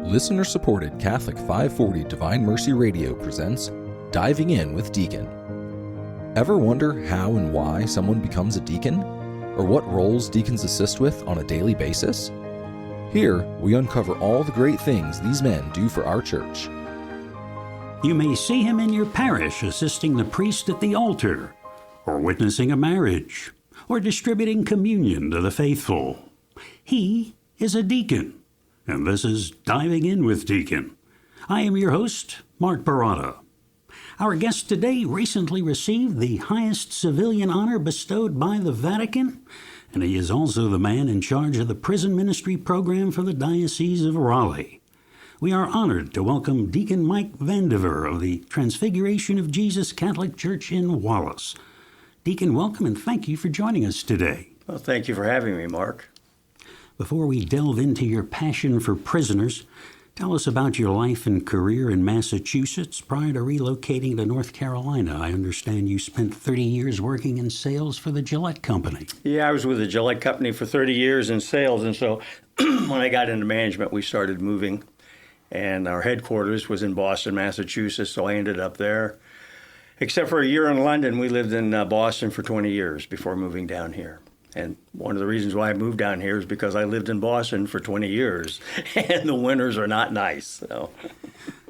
Listener-supported Catholic 540 Divine Mercy Radio presents Diving In with Deacon. Ever wonder how and why someone becomes a deacon? Or what roles deacons assist with on a daily basis? Here, we uncover all the great things these men do for our church. You may see him in your parish assisting the priest at the altar, or witnessing a marriage, or distributing communion to the faithful. He is a deacon, and this is Diving In with Deacon. I am your host, Mark Baratta. Our guest today recently received the highest civilian honor bestowed by the Vatican, and he is also the man in charge of the prison ministry program for the Diocese of Raleigh. We are honored to welcome Deacon Mike Vandiver of the Transfiguration of Jesus Catholic Church in Wallace. Deacon, welcome and thank you for joining us today. Well, thank you for having me, Mark. Before we delve into your passion for prisoners, tell us about your life and career in Massachusetts prior to relocating to North Carolina. I understand you spent 30 years working in sales for the Gillette Company. Yeah, I was with the Gillette Company for 30 years in sales, and so when I got into management, we started moving, and our headquarters was in Boston, Massachusetts, so I ended up there. Except for a year in London, we lived in Boston for 20 years before moving down here. And one of the reasons why I moved down here is because I lived in Boston for 20 years, and the winters are not nice. So.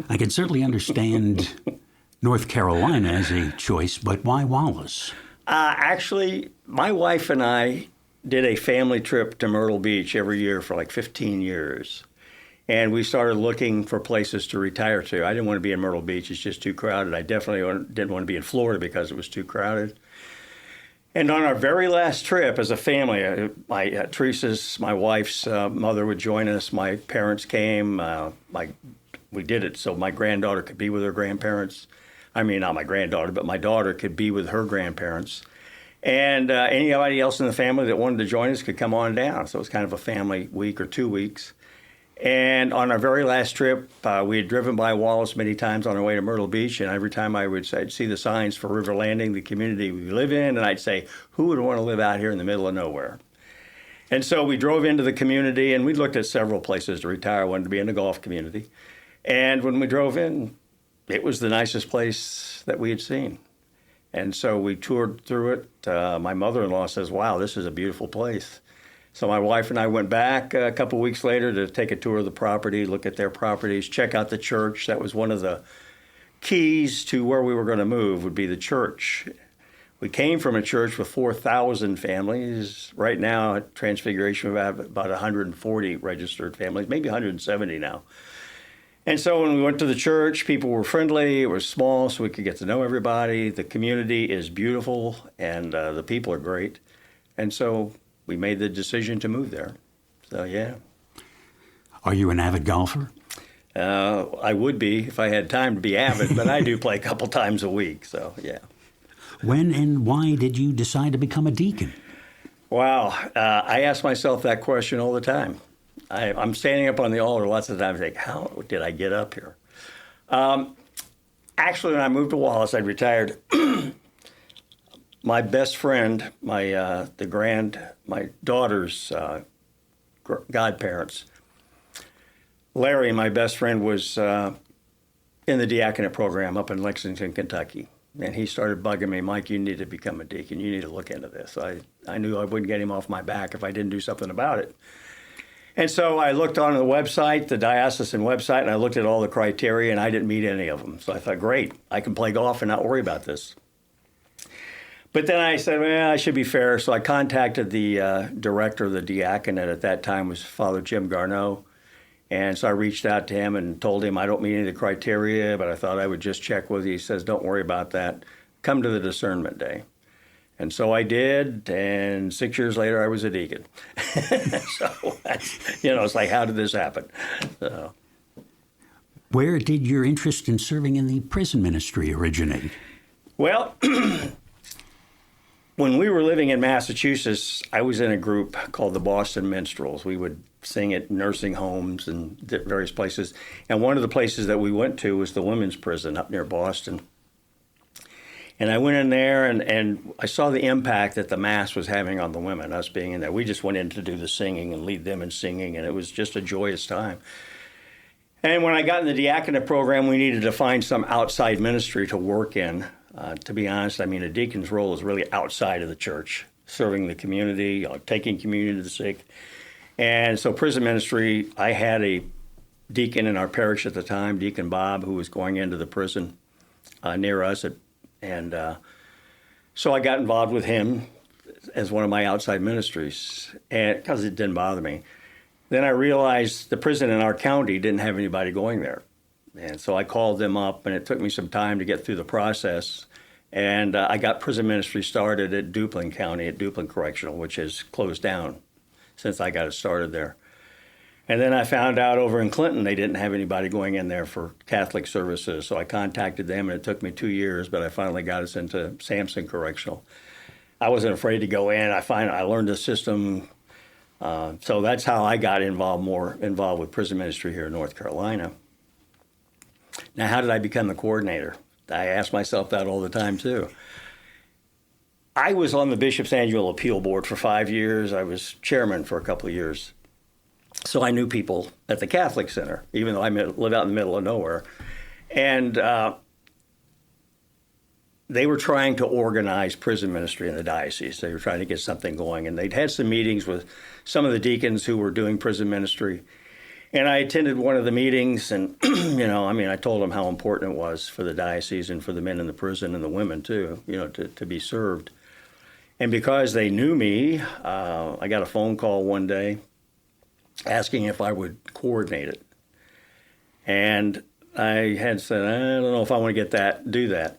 I can certainly understand North Carolina as a choice, but why Wallace? Actually, my wife and I did a family trip to Myrtle Beach every year for like 15 years. And we started looking for places to retire to. I didn't want to be in Myrtle Beach. It's just too crowded. I definitely didn't want to be in Florida because it was too crowded. And on our very last trip as a family, my wife's mother would join us. My parents came. We did it so my granddaughter could be with her grandparents. I mean, not my granddaughter, but my daughter could be with her grandparents. And anybody else in the family that wanted to join us could come on down. So it was kind of a family week or 2 weeks. And on our very last trip, we had driven by Wallace many times on our way to Myrtle Beach, and every time I'd see the signs for River Landing, the community we live in, and I'd say, who would want to live out here in the middle of nowhere? And so we drove into the community, and we looked at several places to retire. I wanted to be in the golf community. And when we drove in, it was the nicest place that we had seen. And so we toured through it. My mother-in-law says, wow, this is a beautiful place. So my wife and I went back a couple weeks later to take a tour of the property, look at their properties, check out the church. That was one of the keys to where we were going to move, would be the church. We came from a church with 4,000 families. Right now at Transfiguration, we have about 140 registered families, maybe 170 now. And so when we went to the church, people were friendly. It was small, so we could get to know everybody. The community is beautiful, and the people are great. And so we made the decision to move there. So, yeah. Are you an avid golfer? I would be if I had time to be avid, but I do play a couple times a week, so, yeah. When and why did you decide to become a deacon? Wow. I ask myself that question all the time. I'm standing up on the altar lots of times and think, how did I get up here? Actually, when I moved to Wallace, I'd retired. My best friend, my daughter's godparents, Larry, my best friend, was in the diaconate program up in Lexington, Kentucky. And he started bugging me, Mike, you need to become a deacon. You need to look into this. I knew I wouldn't get him off my back if I didn't do something about it. And so I looked on the website, the diocesan website, and I looked at all the criteria, and I didn't meet any of them. So I thought, great, I can play golf and not worry about this. But then I said, well, I should be fair. So I contacted the director of the diaconate at that time, was Father Jim Garneau. And so I reached out to him and told him I don't meet any of the criteria, but I thought I would just check with you. He says, don't worry about that. Come to the discernment day. And so I did, and 6 years later, I was a deacon. So, it's like, how did this happen? So. Where did your interest in serving in the prison ministry originate? Well, when we were living in Massachusetts, I was in a group called the Boston Minstrels. We would sing at nursing homes and various places. And one of the places that we went to was the women's prison up near Boston. And I went in there, and I saw the impact that the Mass was having on the women, us being in there. We just went in to do the singing and lead them in singing, and it was just a joyous time. And when I got in the diaconate program, we needed to find some outside ministry to work in. To be honest, I mean, a deacon's role is really outside of the church, serving the community, taking communion to the sick. And so prison ministry, I had a deacon in our parish at the time, Deacon Bob, who was going into the prison near us. So I got involved with him as one of my outside ministries, and because it didn't bother me. Then I realized the prison in our county didn't have anybody going there. And so I called them up, and it took me some time to get through the process. And I got prison ministry started at Duplin County, at Duplin Correctional, which has closed down since I got it started there. And then I found out over in Clinton they didn't have anybody going in there for Catholic services. So I contacted them, and it took me 2 years, but I finally got us into Sampson Correctional. I wasn't afraid to go in. I learned the system. So that's how I got more involved with prison ministry here in North Carolina. Now, how did I become the coordinator? I ask myself that all the time, too. I was on the Bishop's Annual Appeal Board for 5 years. I was chairman for a couple of years. So I knew people at the Catholic Center, even though I live out in the middle of nowhere. And they were trying to organize prison ministry in the diocese. They were trying to get something going. And they'd had some meetings with some of the deacons who were doing prison ministry. And I attended one of the meetings, and, I told them how important it was for the diocese and for the men in the prison and the women, too, to be served. And because they knew me, I got a phone call one day asking if I would coordinate it. And I had said, I don't know if I want to do that.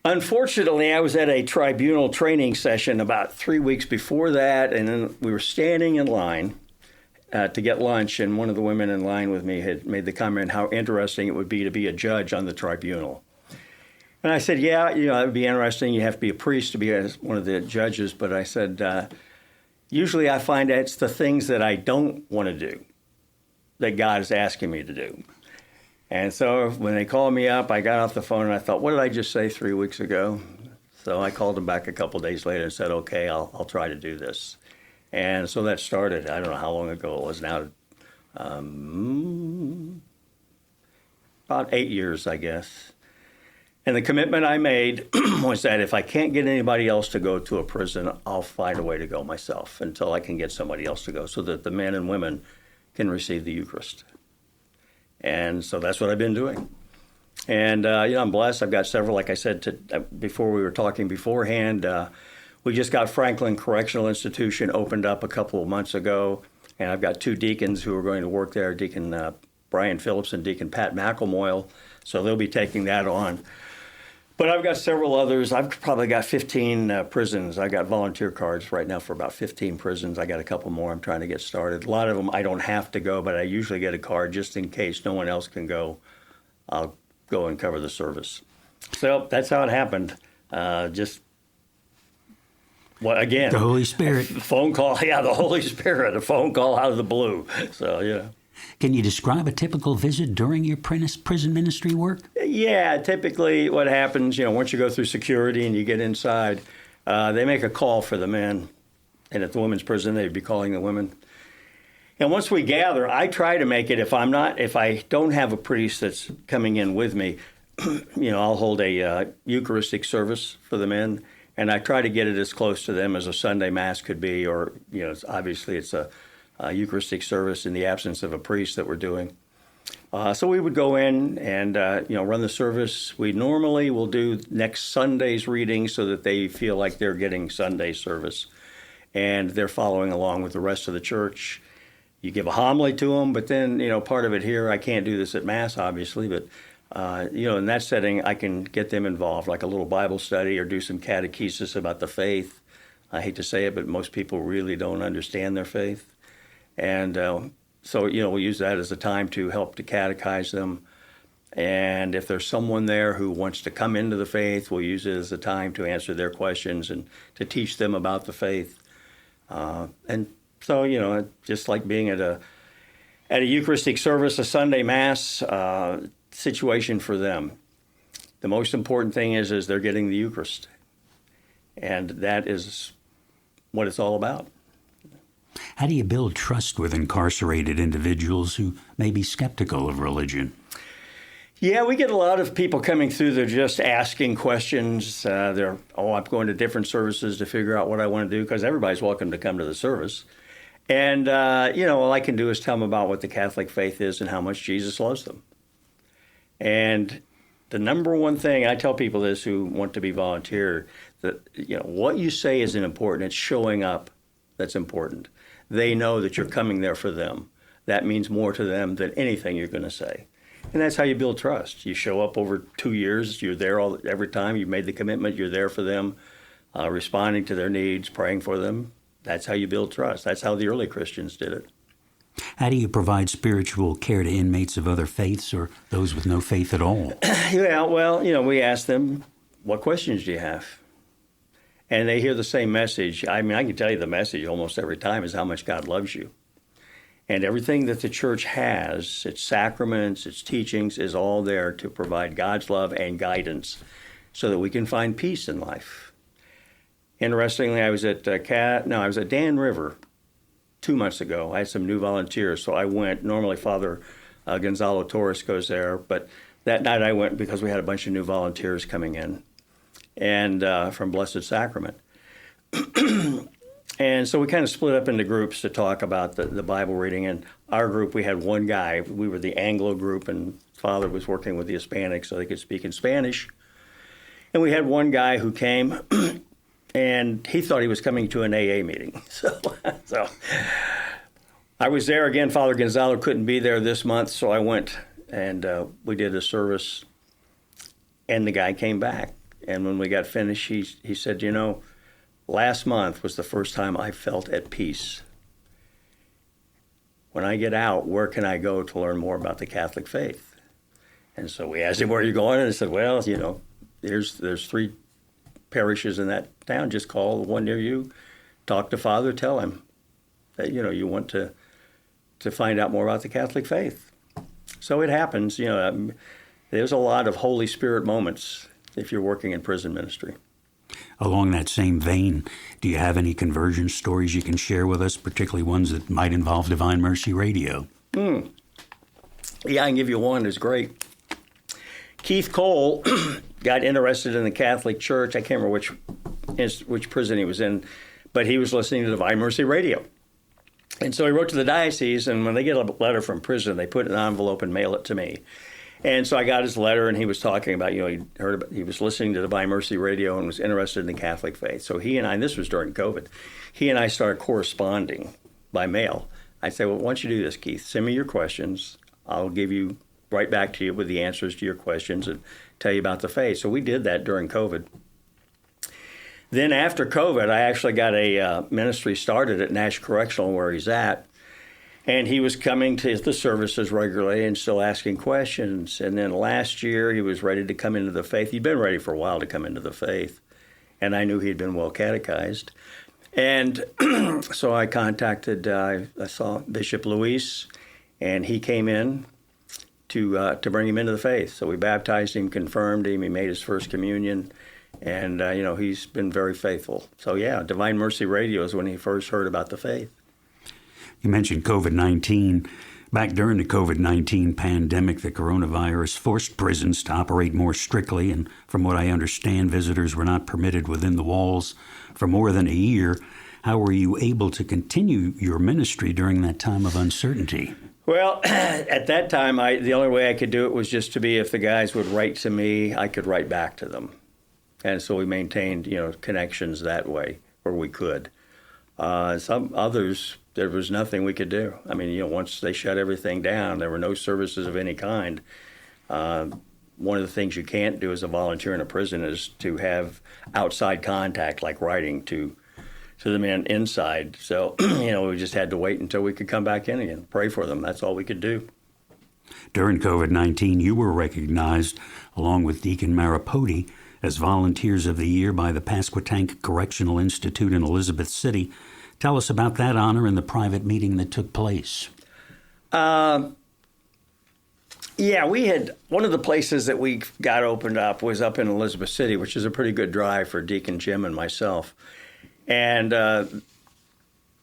Unfortunately, I was at a tribunal training session about 3 weeks before that, and then we were standing in line to get lunch, and one of the women in line with me had made the comment how interesting it would be to be a judge on the tribunal. And I said, yeah, it would be interesting. You have to be a priest to be one of the judges. But I said, usually I find it's the things that I don't want to do that God is asking me to do. And so when they called me up, I got off the phone and I thought, what did I just say 3 weeks ago? So I called them back a couple of days later and said, okay, I'll try to do this. And so that started, I don't know how long ago it was now, about 8 years, I guess. And the commitment I made was that if I can't get anybody else to go to a prison, I'll find a way to go myself until I can get somebody else to go so that the men and women can receive the Eucharist. And so that's what I've been doing. And, I'm blessed. I've got several, like I said before we were talking beforehand, we just got Franklin Correctional Institution opened up a couple of months ago. And I've got 2 deacons who are going to work there, Deacon Brian Phillips and Deacon Pat McElmoyle. So they'll be taking that on. But I've got several others. I've probably got 15 prisons. I got volunteer cards right now for about 15 prisons. I got a couple more I'm trying to get started. A lot of them I don't have to go, but I usually get a card just in case no one else can go. I'll go and cover the service. So that's how it happened. Again. The Holy Spirit. Phone call. Yeah, the Holy Spirit. A phone call out of the blue. So, yeah. Can you describe a typical visit during your prison ministry work? Yeah, typically what happens, once you go through security and you get inside, they make a call for the men. And at the women's prison, they'd be calling the women. And once we gather, I try to make it, if I don't have a priest that's coming in with me, I'll hold a Eucharistic service for the men. And I try to get it as close to them as a Sunday Mass could be, or, obviously it's a Eucharistic service in the absence of a priest that we're doing. So we would go in and, run the service. We normally will do next Sunday's reading so that they feel like they're getting Sunday service and they're following along with the rest of the church. You give a homily to them, but then, part of it here, I can't do this at Mass, obviously, but, in that setting, I can get them involved, like a little Bible study or do some catechesis about the faith. I hate to say it, but most people really don't understand their faith. And so, we'll use that as a time to help to catechize them. And if there's someone there who wants to come into the faith, we'll use it as a time to answer their questions and to teach them about the faith. And so, just like being at a Eucharistic service, a Sunday Mass situation for them, the most important thing is they're getting the Eucharist. And that is what it's all about. How do you build trust with incarcerated individuals who may be skeptical of religion? Yeah, we get a lot of people coming through. They're just asking questions. I'm going to different services to figure out what I want to do, because everybody's welcome to come to the service. And, all I can do is tell them about what the Catholic faith is and how much Jesus loves them. And the number one thing, I tell people this who want to be volunteer, that, what you say isn't important. It's showing up that's important. They know that you're coming there for them. That means more to them than anything you're going to say. And that's how you build trust. You show up over 2 years. You're there every time. You've made the commitment. You're there for them, responding to their needs, praying for them. That's how you build trust. That's how the early Christians did it. How do you provide spiritual care to inmates of other faiths or those with no faith at all? Yeah, well, we ask them, what questions do you have? And they hear the same message. I mean, I can tell you the message almost every time is how much God loves you. And everything that the church has, its sacraments, its teachings, is all there to provide God's love and guidance so that we can find peace in life. Interestingly, I was at Dan River 2 months ago. I had some new volunteers, so I went. Normally, Father Gonzalo Torres goes there, but that night I went because we had a bunch of new volunteers coming in, and from Blessed Sacrament. And so we kind of split up into groups to talk about the Bible reading. And our group, we had one guy. We were the Anglo group, and Father was working with the Hispanics so they could speak in Spanish. And we had one guy who came, and he thought he was coming to an AA meeting. So I was there again. Father Gonzalo couldn't be there this month, so I went, and we did a service, and the guy came back. And when we got finished, he said, last month was the first time I felt at peace. When I get out, where can I go to learn more about the Catholic faith? And so we asked him, where are you going? And he said, well, there's 3 parishes in that town. Just call the one near you, talk to Father, tell him that, you want to find out more about the Catholic faith. So it happens. There's a lot of Holy Spirit moments if you're working in prison ministry. Along that same vein, do you have any conversion stories you can share with us, particularly ones that might involve Divine Mercy Radio? Yeah, I can give you one that's great. Keith Cole got interested in the Catholic Church. I can't remember which prison he was in, but he was listening to Divine Mercy Radio. And so he wrote to the diocese, and when they get a letter from prison, they put it in an envelope and mail it to me. And so I got his letter, and he was talking about, he was listening to Divine Mercy Radio and was interested in the Catholic faith. So he and I, and this was during COVID, he and I started corresponding by mail. I said, well, why don't you do this, Keith? Send me your questions. I'll give you right back to you with the answers to your questions and tell you about the faith. So we did that during COVID. Then after COVID, I actually got a ministry started at Nash Correctional where he's at. And he was coming to the services regularly and still asking questions. And then last year, he was ready to come into the faith. He'd been ready for a while to come into the faith. And I knew he'd been well catechized. And so I contacted, I saw Bishop Luis, and he came in to bring him into the faith. So we baptized him, confirmed him. He made his first communion. And, he's been very faithful. So, yeah, Divine Mercy Radio is when he first heard about the faith. You mentioned COVID-19. Back during the COVID-19 pandemic, the coronavirus forced prisons to operate more strictly, and from what I understand, visitors were not permitted within the walls for more than a year. How were you able to continue your ministry during that time of uncertainty? Well, at that time, the only way I could do it was just to be, if the guys would write to me, I could write back to them. And so we maintained, connections that way where we could. Some others, there was nothing we could do. I mean, once they shut everything down, there were no services of any kind. One of the things you can't do as a volunteer in a prison is to have outside contact, like writing to the men inside. So, we just had to wait until we could come back in again, pray for them. That's all we could do. During COVID-19, you were recognized, along with Deacon Maripodi, as Volunteers of the Year by the Pasquotank Correctional Institute in Elizabeth City. Tell us about that honor and the private meeting that took place. We had one of the places that we got opened up was up in Elizabeth City, which is a pretty good drive for Deacon Jim and myself. And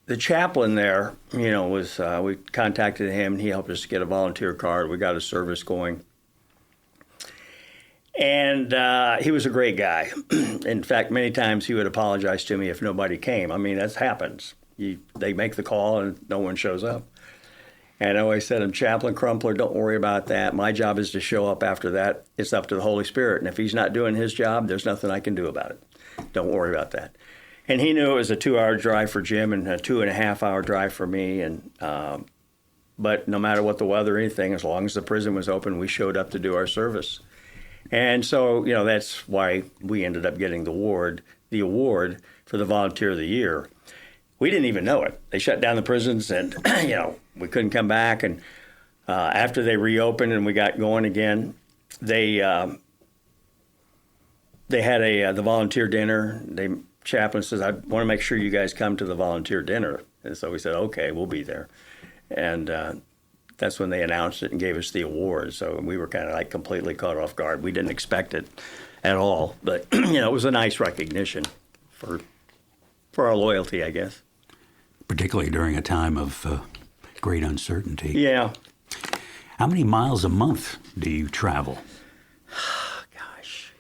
the chaplain there, was we contacted him, and he helped us get a volunteer card. We got a service going. And he was a great guy. In fact, many times he would apologize to me if nobody came. I mean, that happens. They make the call and no one shows up. And I always said, I'm Chaplain Crumpler, don't worry about that. My job is to show up after that. It's up to the Holy Spirit. And if he's not doing his job, there's nothing I can do about it. Don't worry about that. And he knew it was a 2-hour drive for Jim and a 2.5-hour drive for me. And but no matter what the weather or anything, as long as the prison was open, we showed up to do our service. And so, that's why we ended up getting the award for the Volunteer of the Year. We didn't even know it. They shut down the prisons, and we couldn't come back. And after they reopened and we got going again, they had the volunteer dinner. Chaplain says, I want to make sure you guys come to the volunteer dinner. And so we said, okay, we'll be there. And that's when they announced it and gave us the award. So we were kind of like completely caught off guard. We didn't expect it at all. But, it was a nice recognition for our loyalty, I guess. Particularly during a time of great uncertainty. Yeah. How many miles a month do you travel? Gosh.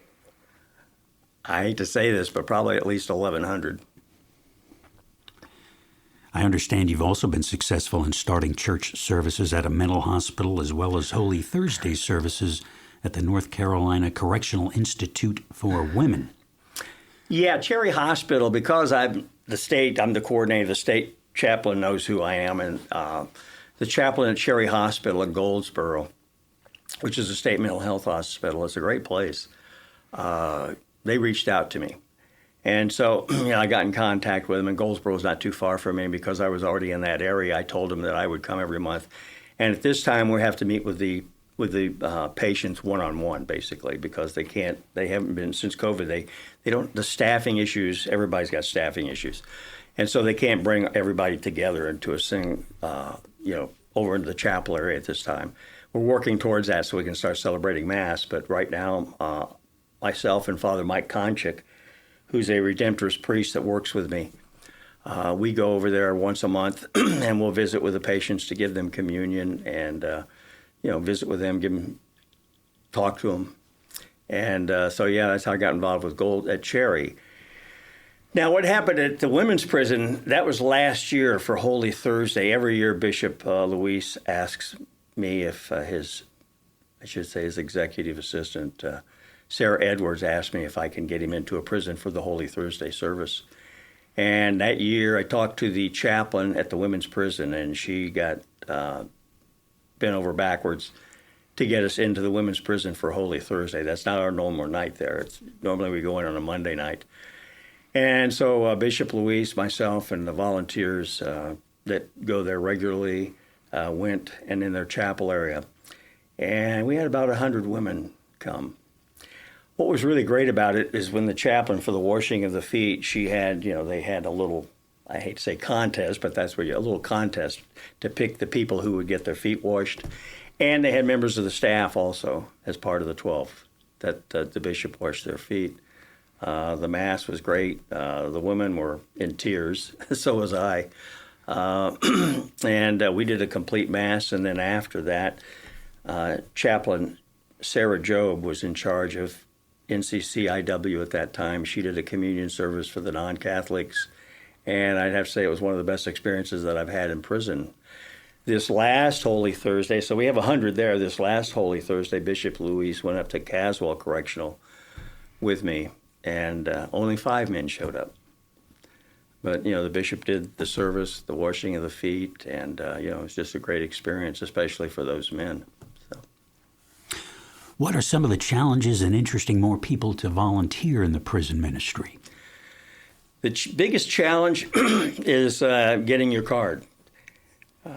I hate to say this, but probably at least 1,100. I understand you've also been successful in starting church services at a mental hospital as well as Holy Thursday services at the North Carolina Correctional Institute for Women. Yeah, Cherry Hospital, because I'm the coordinator, the state chaplain knows who I am, and the chaplain at Cherry Hospital in Goldsboro, which is a state mental health hospital, it's a great place. They reached out to me. And so I got in contact with them, and Goldsboro is not too far from me because I was already in that area. I told them that I would come every month. And at this time, we have to meet with the patients one-on-one, basically, because they haven't been, since COVID, they don't, the staffing issues, everybody's got staffing issues. And so they can't bring everybody together into a over into the chapel area at this time. We're working towards that so we can start celebrating Mass, but right now, myself and Father Mike Konchik, who's a Redemptorist priest that works with me, we go over there once a month and we'll visit with the patients to give them communion and, visit with them, talk to them. And that's how I got involved with at Cherry. Now, what happened at the women's prison, that was last year for Holy Thursday. Every year, Bishop Luis asks me if his executive assistant, Sarah Edwards, asked me if I can get him into a prison for the Holy Thursday service. And that year, I talked to the chaplain at the women's prison, and she got bent over backwards to get us into the women's prison for Holy Thursday. That's not our normal night there. Normally we go in on a Monday night. And so Bishop Luis, myself, and the volunteers that go there regularly went and in their chapel area. And we had about 100 women come. What was really great about it is when the chaplain for the washing of the feet, she had, they had a little, I hate to say contest, but that's where a little contest to pick the people who would get their feet washed. And they had members of the staff also as part of the 12 that the bishop washed their feet. The Mass was great. The women were in tears. So was I. And we did a complete Mass. And then after that, Chaplain Sarah Job was in charge of NCCIW at that time. She did a communion service for the non-Catholics. And I'd have to say it was one of the best experiences that I've had in prison. This last Holy Thursday, so we have 100 there. This last Holy Thursday, Bishop Luis went up to Caswell Correctional with me. And only 5 men showed up. But, the bishop did the service, the washing of the feet, and, it was just a great experience, especially for those men. So. What are some of the challenges in interesting more people to volunteer in the prison ministry? The biggest challenge is getting your card.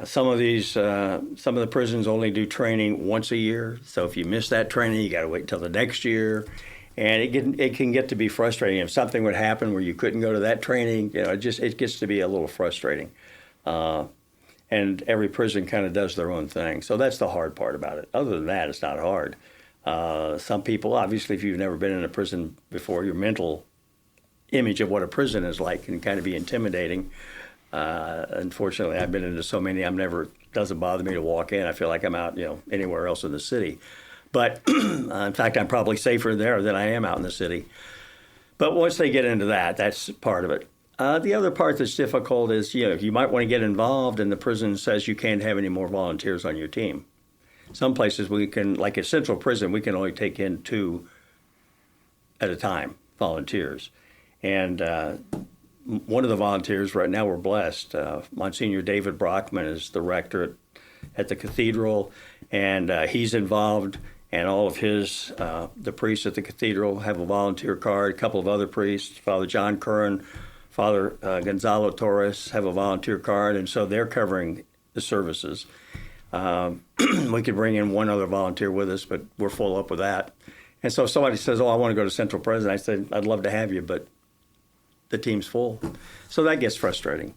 Some of the prisons only do training once a year. So if you miss that training, you got to wait till the next year. And it can get to be frustrating. If something would happen where you couldn't go to that training, it gets to be a little frustrating. And every prison kind of does their own thing. So that's the hard part about it. Other than that, it's not hard. Some people, obviously, if you've never been in a prison before, your mental image of what a prison is like can kind of be intimidating. Unfortunately, I've been into so many, doesn't bother me to walk in. I feel like I'm out, anywhere else in the city. But in fact, I'm probably safer there than I am out in the city. But once they get into that, that's part of it. The other part that's difficult is, you might want to get involved and the prison says you can't have any more volunteers on your team. Some places we can, like at Central Prison, we can only take in 2 at a time, volunteers. And one of the volunteers right now, we're blessed. Monsignor David Brockman is the rector at the cathedral, and he's involved, and all of his, the priests at the cathedral have a volunteer card. A couple of other priests, Father John Curran, Father Gonzalo Torres, have a volunteer card, and so they're covering the services. We could bring in one other volunteer with us, but we're full up with that. And so if somebody says, I want to go to Central Prison, I said, I'd love to have you, but the team's full. So that gets frustrating.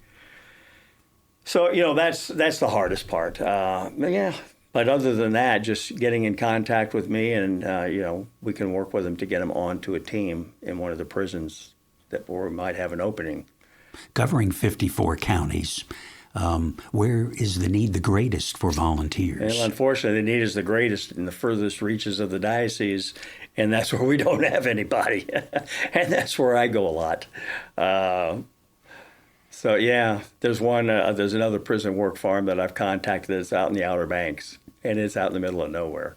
So, that's the hardest part. Yeah. But other than that, just getting in contact with me and, we can work with them to get them onto a team in one of the prisons where we might have an opening. Covering 54 counties, where is the need the greatest for volunteers? Well, unfortunately, the need is the greatest in the furthest reaches of the diocese, and that's where we don't have anybody. And that's where I go a lot. So, yeah, there's another prison work farm that I've contacted that's out in the Outer Banks, and it's out in the middle of nowhere.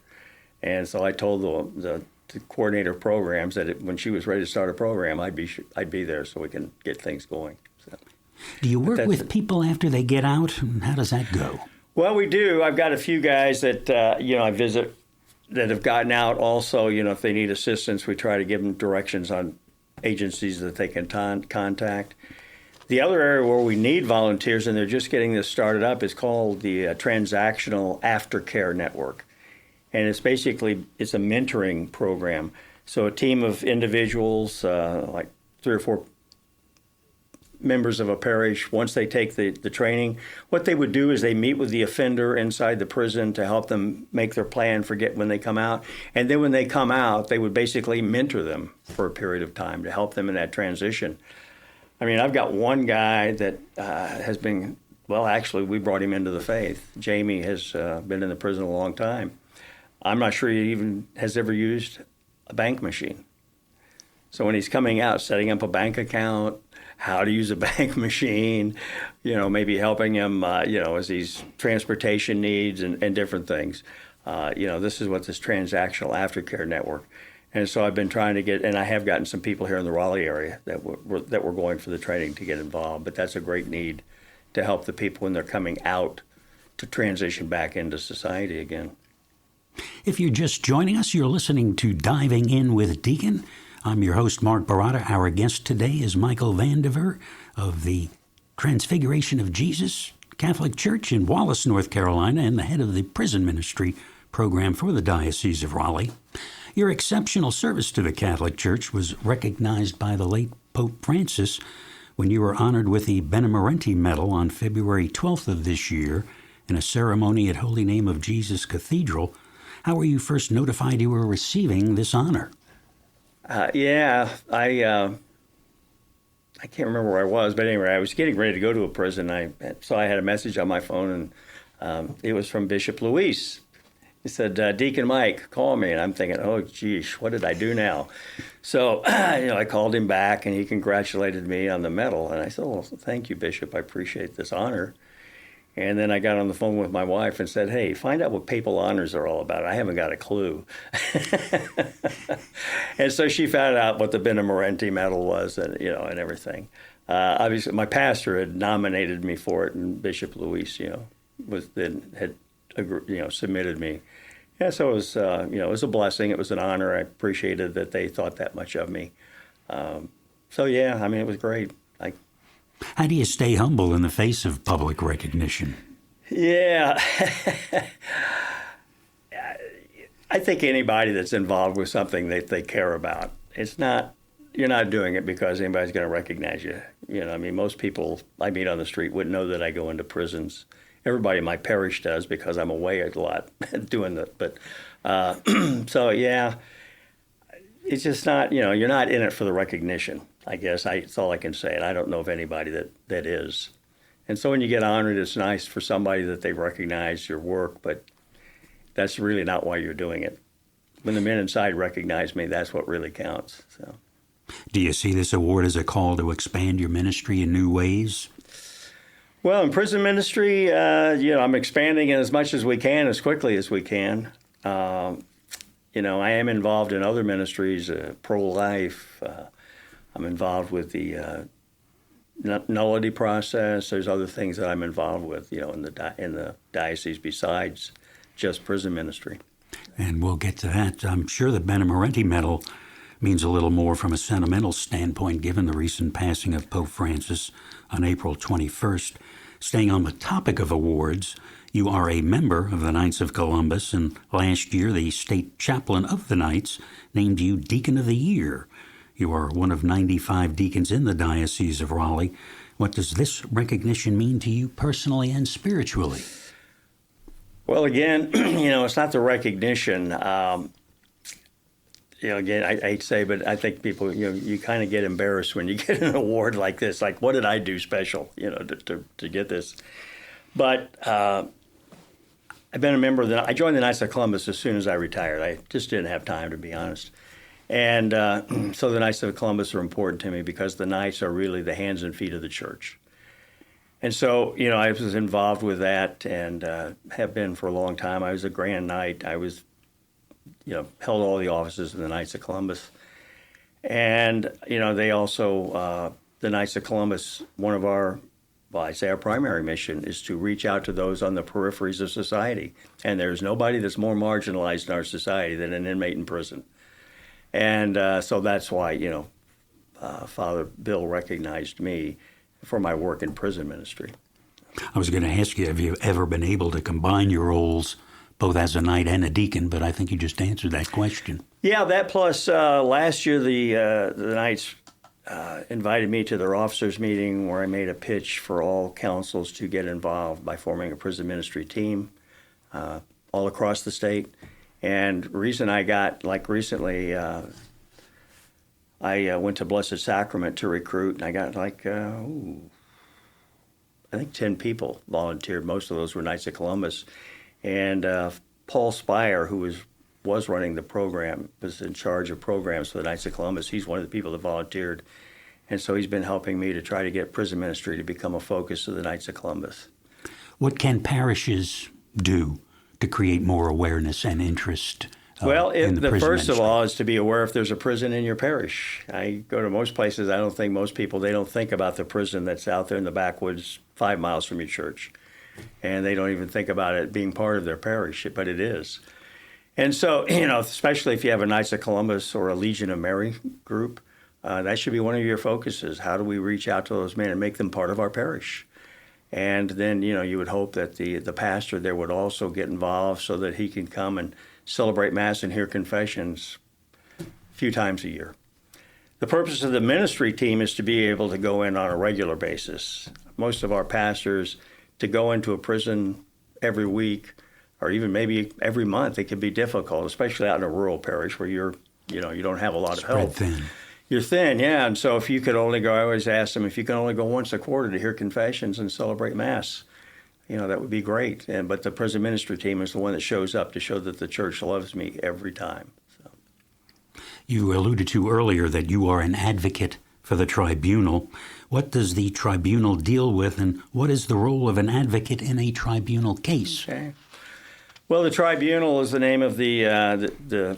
And so I told the coordinator of programs that when she was ready to start a program, I'd be there so we can get things going. So. Do you work with people after they get out? How does that go? Well, we do. I've got a few guys that, I visit that have gotten out also. If they need assistance, we try to give them directions on agencies that they can contact. The other area where we need volunteers, and they're just getting this started up, is called the Transactional Aftercare Network. And it's a mentoring program. So a team of individuals, like 3 or 4 members of a parish, once they take the training, what they would do is they meet with the offender inside the prison to help them make their plan for when they come out. And then when they come out, they would basically mentor them for a period of time to help them in that transition. I mean, I've got one guy that has been, actually, we brought him into the faith. Jamie has been in the prison a long time. I'm not sure he even has ever used a bank machine. So when he's coming out, setting up a bank account, how to use a bank machine, maybe helping him, as he's transportation needs and different things. This is what this Transactional Aftercare Network. And so I've been trying to and I have gotten some people here in the Raleigh area that were going for the training to get involved. But that's a great need to help the people when they're coming out to transition back into society again. If you're just joining us, you're listening to Diving In with Deacon. I'm your host, Mark Baratta. Our guest today is Michael Vandiver of the Transfiguration of Jesus Catholic Church in Wallace, North Carolina, and the head of the prison ministry program for the Diocese of Raleigh. Your exceptional service to the Catholic Church was recognized by the late Pope Francis when you were honored with the Benemerenti Medal on February 12th of this year in a ceremony at Holy Name of Jesus Cathedral. How were you first notified you were receiving this honor? I can't remember where I was, but anyway, I was getting ready to go to a prison. So I had a message on my phone, and it was from Bishop Luis. He said, Deacon Mike, call me. And I'm thinking, oh, geez, what did I do now? So, I called him back, and he congratulated me on the medal. And I said, well, thank you, Bishop. I appreciate this honor. And then I got on the phone with my wife and said, hey, find out what papal honors are all about. I haven't got a clue. And so she found out what the Benemerenti Medal was and everything. Obviously, my pastor had nominated me for it, and Bishop Luis, had submitted me. Yeah, so it was, it was a blessing. It was an honor. I appreciated that they thought that much of me. It was great. How do you stay humble in the face of public recognition? Yeah. I think anybody that's involved with something that they care about, you're not doing it because anybody's going to recognize you. Most people I meet on the street wouldn't know that I go into prisons. Everybody in my parish does because I'm away a lot doing that. But it's just not, you're not in it for the recognition. I guess that's all I can say. And I don't know of anybody that is. And so when you get honored, it's nice for somebody that they recognize your work, but that's really not why you're doing it. When the men inside recognize me, that's what really counts. So, Do you see this award as a call to expand your ministry in new ways? well, in prison ministry, I'm expanding it as much as we can, as quickly as we can. I am involved in other ministries, pro-life. I'm involved with the nullity process. There's other things that I'm involved with, in the diocese besides just prison ministry. And we'll get to that. I'm sure the Benemerenti Medal means a little more from a sentimental standpoint, given the recent passing of Pope Francis on April 21st. Staying on the topic of awards, you are a member of the Knights of Columbus, and last year the state chaplain of the Knights named you Deacon of the Year. You are one of 95 deacons in the Diocese of Raleigh. What does this recognition mean to you personally and spiritually? Well, again, it's not the recognition. Again, I hate to say, but I think people, you kind of get embarrassed when you get an award like this. Like, what did I do special, to get this? But I've been a member of I joined the Knights of Columbus as soon as I retired. I just didn't have time, to be honest. And so the Knights of Columbus are important to me because the Knights are really the hands and feet of the church. And so, I was involved with that and have been for a long time. I was a Grand Knight. I was, held all the offices of the Knights of Columbus. And, they also, the Knights of Columbus, one of our primary mission is to reach out to those on the peripheries of society. And there's nobody that's more marginalized in our society than an inmate in prison. And so that's why, Father Bill recognized me for my work in prison ministry. I was going to ask you, have you ever been able to combine your roles both as a knight and a deacon, but I think you just answered that question. Yeah, that plus last year the Knights invited me to their officers' meeting where I made a pitch for all councils to get involved by forming a prison ministry team all across the state. And the reason I got, recently, I went to Blessed Sacrament to recruit, and I got I think 10 people volunteered. Most of those were Knights of Columbus. And Paul Spire, who was running the program, was in charge of programs for the Knights of Columbus. He's one of the people that volunteered. And so he's been helping me to try to get prison ministry to become a focus of the Knights of Columbus. What can parishes do to create more awareness and interest? First of all is to be aware if there's a prison in your parish. I go to most places, I don't think most people, they don't think about the prison that's out there in the backwoods 5 miles from your church. And they don't even think about it being part of their parish, but it is. And so, especially if you have a Knights of Columbus or a Legion of Mary group, that should be one of your focuses. How do we reach out to those men and make them part of our parish? And then, you would hope that the pastor there would also get involved so that he can come and celebrate Mass and hear confessions a few times a year. The purpose of the ministry team is to be able to go in on a regular basis. Most of our pastors, to go into a prison every week or even maybe every month, it can be difficult, especially out in a rural parish where you don't have a lot of help. Thin. You're thin, yeah. And so if you could only go, I always ask them, if you can only go once a quarter to hear confessions and celebrate Mass, that would be great. But the prison ministry team is the one that shows up to show that the church loves me every time. So. You alluded to earlier that you are an advocate for the tribunal. What does the tribunal deal with, and what is the role of an advocate in a tribunal case? Okay. Well, the tribunal is the name of the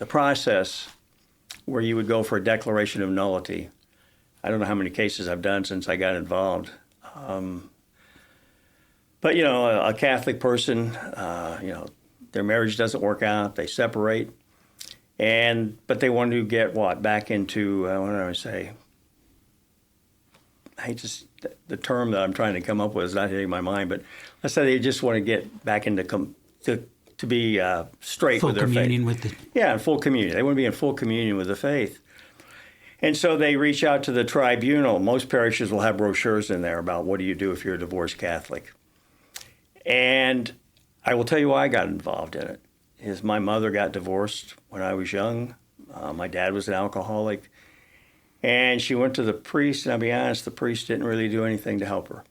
process where you would go for a declaration of nullity. I don't know how many cases I've done since I got involved. But, a Catholic person, their marriage doesn't work out, they separate, but they want to get back into, what do I say? The term that I'm trying to come up with is not hitting my mind, but let's say they just want to get back into, to be straight full with their faith. Full communion with it. Yeah, in full communion. They want to be in full communion with the faith. And so they reach out to the tribunal. Most parishes will have brochures in there about what do you do if you're a divorced Catholic. And I will tell you why I got involved in it. My mother got divorced when I was young. My dad was an alcoholic. And she went to the priest, and I'll be honest, the priest didn't really do anything to help her.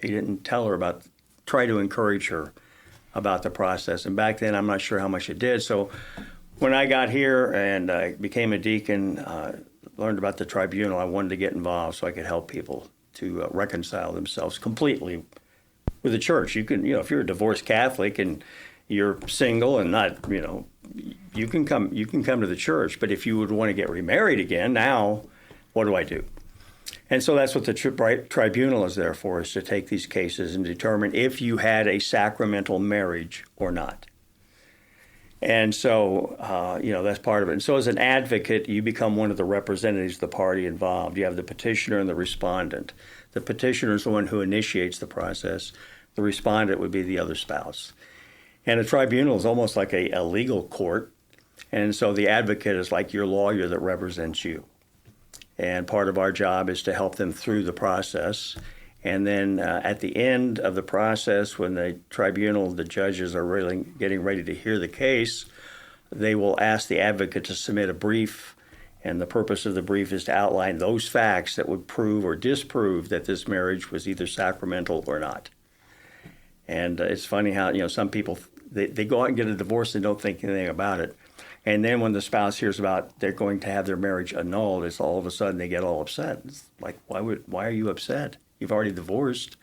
He didn't tell her try to encourage her about the process. And back then, I'm not sure how much it did. So when I got here and I became a deacon, learned about the tribunal, I wanted to get involved so I could help people to reconcile themselves completely with the church. You can, if you're a divorced Catholic and you're single and not, you can come to the church. But if you would want to get remarried again, now what do I do? And so that's what the tribunal is there for, is to take these cases and determine if you had a sacramental marriage or not. And so, that's part of it. And so as an advocate, you become one of the representatives of the party involved. You have the petitioner and the respondent. The petitioner is the one who initiates the process. The respondent would be the other spouse. And a tribunal is almost like a legal court. And so the advocate is like your lawyer that represents you. And part of our job is to help them through the process. And then at the end of the process, when the tribunal, the judges are really getting ready to hear the case, they will ask the advocate to submit a brief. And the purpose of the brief is to outline those facts that would prove or disprove that this marriage was either sacramental or not. And it's funny how, some people, they go out and get a divorce and don't think anything about it. And then when the spouse hears about they're going to have their marriage annulled, it's all of a sudden they get all upset. It's like, why are you upset? You've already divorced.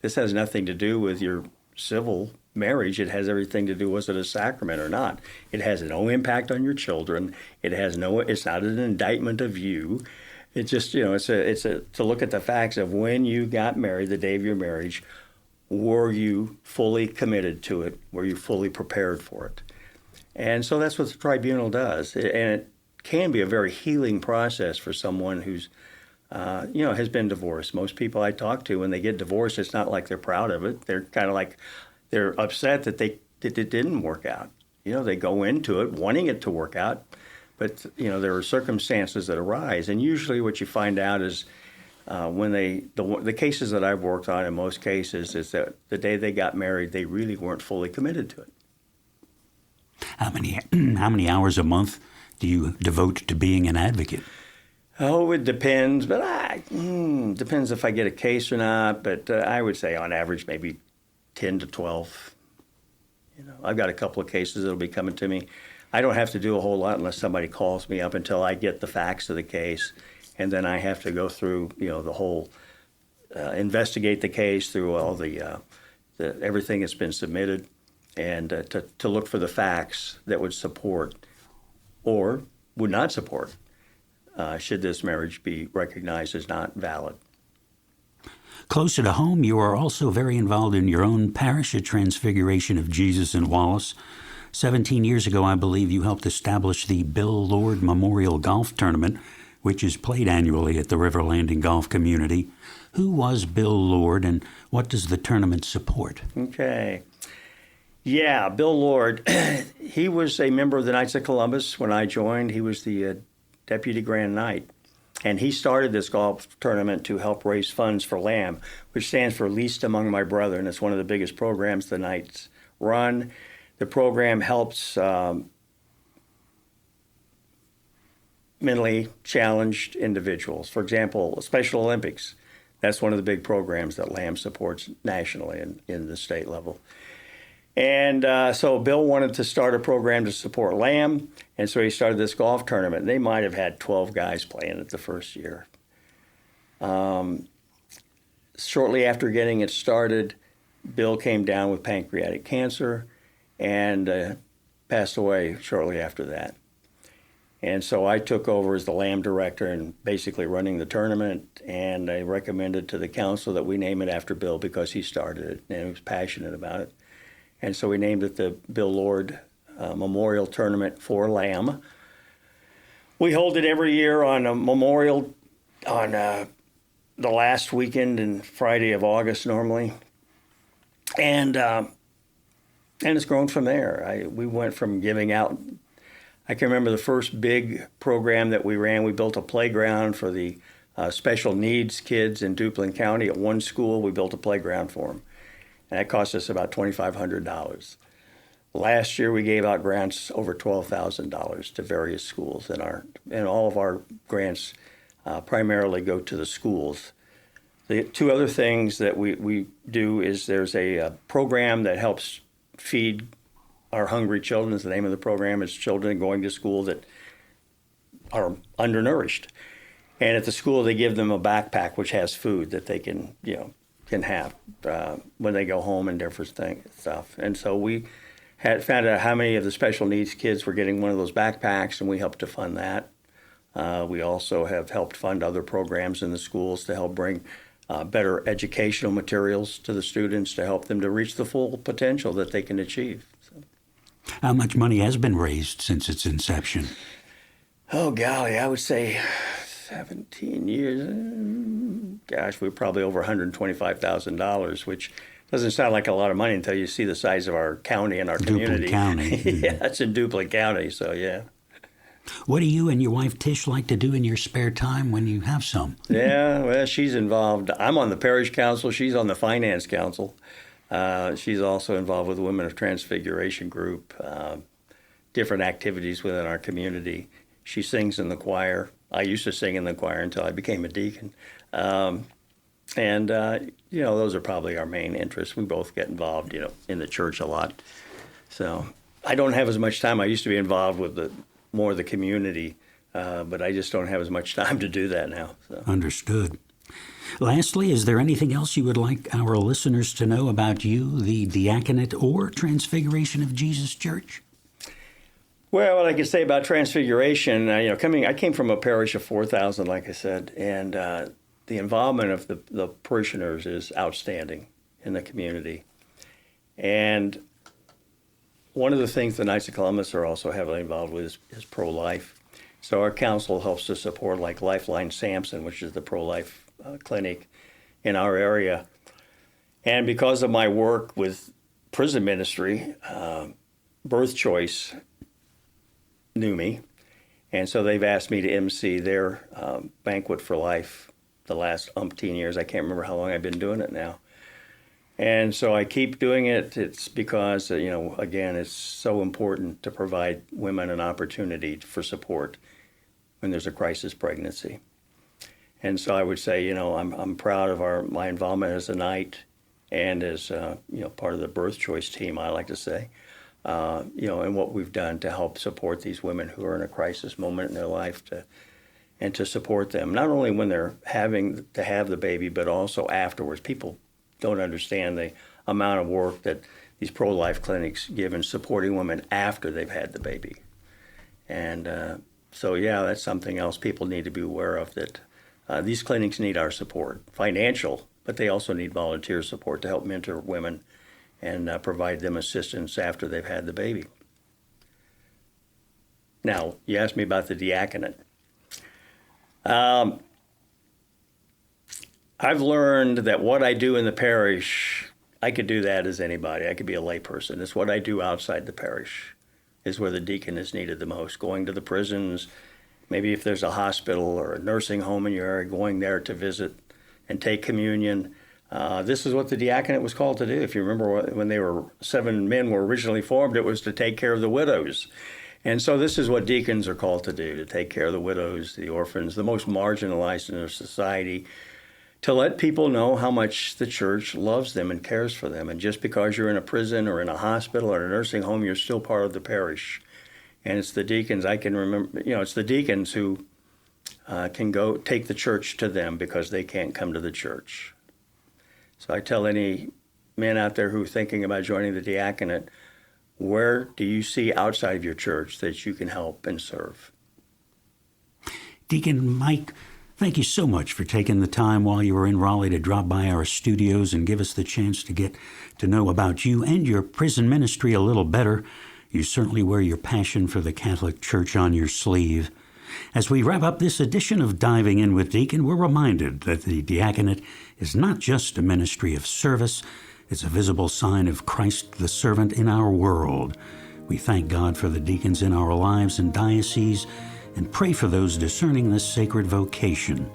This has nothing to do with your civil marriage. It has everything to do, was it a sacrament or not? It has no impact on your children. It's not an indictment of you. It's just, it's to look at the facts of when you got married, the day of your marriage. Were you fully committed to it? Were you fully prepared for it? And so that's what the tribunal does. And it can be a very healing process for someone who's, has been divorced. Most people I talk to, when they get divorced, it's not like they're proud of it. They're kind of like, they're upset that it didn't work out. They go into it wanting it to work out, but, there are circumstances that arise. And usually what you find out is when the cases that I've worked on in most cases is that the day they got married, they really weren't fully committed to it. How many hours a month do you devote to being an advocate? Oh, it depends, but depends if I get a case or not. But I would say on average maybe 10 to 12. I've got a couple of cases that'll be coming to me. I don't have to do a whole lot unless somebody calls me up until I get the facts of the case, and then I have to go through the whole investigate the case through all the everything that's been submitted. And to look for the facts that would support or would not support should this marriage be recognized as not valid. Closer to home, you are also very involved in your own parish at Transfiguration of Jesus in Wallace. 17 years ago, I believe you helped establish the Bill Lord Memorial Golf Tournament, which is played annually at the River Landing Golf Community. Who was Bill Lord, and what does the tournament support? Okay. Yeah, Bill Lord, he was a member of the Knights of Columbus when I joined. He was the Deputy Grand Knight. And he started this golf tournament to help raise funds for LAM, which stands for Least Among My Brethren. It's one of the biggest programs the Knights run. The program helps mentally challenged individuals. For example, Special Olympics. That's one of the big programs that LAM supports nationally in the state level. And so Bill wanted to start a program to support LAM, and so he started this golf tournament. They might have had 12 guys playing it the first year. Shortly after getting it started, Bill came down with pancreatic cancer and passed away shortly after that. And so I took over as the LAM director and basically running the tournament, and I recommended to the council that we name it after Bill because he started it and he was passionate about it. And so we named it the Bill Lord Memorial Tournament for LAM. We hold it every year on a memorial on the last weekend and Friday of August normally. And it's grown from there. We went from giving out, I can remember the first big program that we ran, we built a playground for the special needs kids in Duplin County. At one school, we built a playground for them. And that cost us about $2,500. Last year, we gave out grants over $12,000 to various schools, and all of our grants primarily go to the schools. The two other things that we do is there's a program that helps feed our hungry children. The name of the program is Children Going to School that are undernourished. And at the school, they give them a backpack which has food that they can have when they go home and different stuff. And so we had found out how many of the special needs kids were getting one of those backpacks, and we helped to fund that. We also have helped fund other programs in the schools to help bring better educational materials to the students to help them to reach the full potential that they can achieve. So. How much money has been raised since its inception? Oh, golly, I would say 17 years. Gosh, we're probably over $125,000, which doesn't sound like a lot of money until you see the size of our county and our community. Duplin County. Yeah, it's in Duplin County, so yeah. What do you and your wife Tish like to do in your spare time when you have some? Yeah, well, she's involved. I'm on the parish council. She's on the finance council. She's also involved with the Women of Transfiguration group, different activities within our community. She sings in the choir. I used to sing in the choir until I became a deacon. Those are probably our main interests. We both get involved, in the church a lot. So I don't have as much time. I used to be involved with more of the community, but I just don't have as much time to do that now. So. Understood. Lastly, is there anything else you would like our listeners to know about you, the Diaconate or Transfiguration of Jesus Church? Well, what I can say about Transfiguration, I came from a parish of 4,000, like I said, and the involvement of the parishioners is outstanding in the community. And one of the things the Knights of Columbus are also heavily involved with is pro-life. So our council helps to support like Lifeline Samson, which is the pro-life clinic in our area. And because of my work with prison ministry, Birth Choice knew me. And so they've asked me to MC their Banquet for Life the last umpteen years. I can't remember how long I've been doing it now. And so I keep doing it. It's because, again, it's so important to provide women an opportunity for support when there's a crisis pregnancy. And so I would say, I'm proud of my involvement as a Knight and as, part of the Birth Choice team, I like to say, and what we've done to help support these women who are in a crisis moment in their life and to support them, not only when they're having to have the baby, but also afterwards. People don't understand the amount of work that these pro-life clinics give in supporting women after they've had the baby. And that's something else people need to be aware of, that these clinics need our support, financial, but they also need volunteer support to help mentor women and provide them assistance after they've had the baby. Now, you asked me about the diaconate. I've learned that what I do in the parish, I could do that as anybody. I could be a layperson. It's what I do outside the parish is where the deacon is needed the most, going to the prisons, maybe if there's a hospital or a nursing home in your area, going there to visit and take communion. This is what the diaconate was called to do. If you remember when 7 men were originally formed, it was to take care of the widows. And so this is what deacons are called to do, to take care of the widows, the orphans, the most marginalized in our society, to let people know how much the church loves them and cares for them. And just because you're in a prison or in a hospital or a nursing home, you're still part of the parish. And it's the deacons, I can remember, it's the deacons who can go take the church to them because they can't come to the church. So I tell any men out there who are thinking about joining the diaconate, where do you see outside of your church that you can help and serve? Deacon Mike, thank you so much for taking the time while you were in Raleigh to drop by our studios and give us the chance to get to know about you and your prison ministry a little better. You certainly wear your passion for the Catholic Church on your sleeve. As we wrap up this edition of Diving In with Deacon, we're reminded that the diaconate is not just a ministry of service, it's a visible sign of Christ the servant in our world. We thank God for the deacons in our lives and diocese and pray for those discerning this sacred vocation.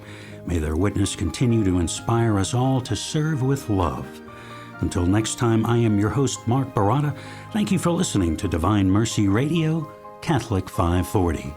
May their witness continue to inspire us all to serve with love. Until next time, I am your host, Mark Baratta. Thank you for listening to Divine Mercy Radio, Catholic 540.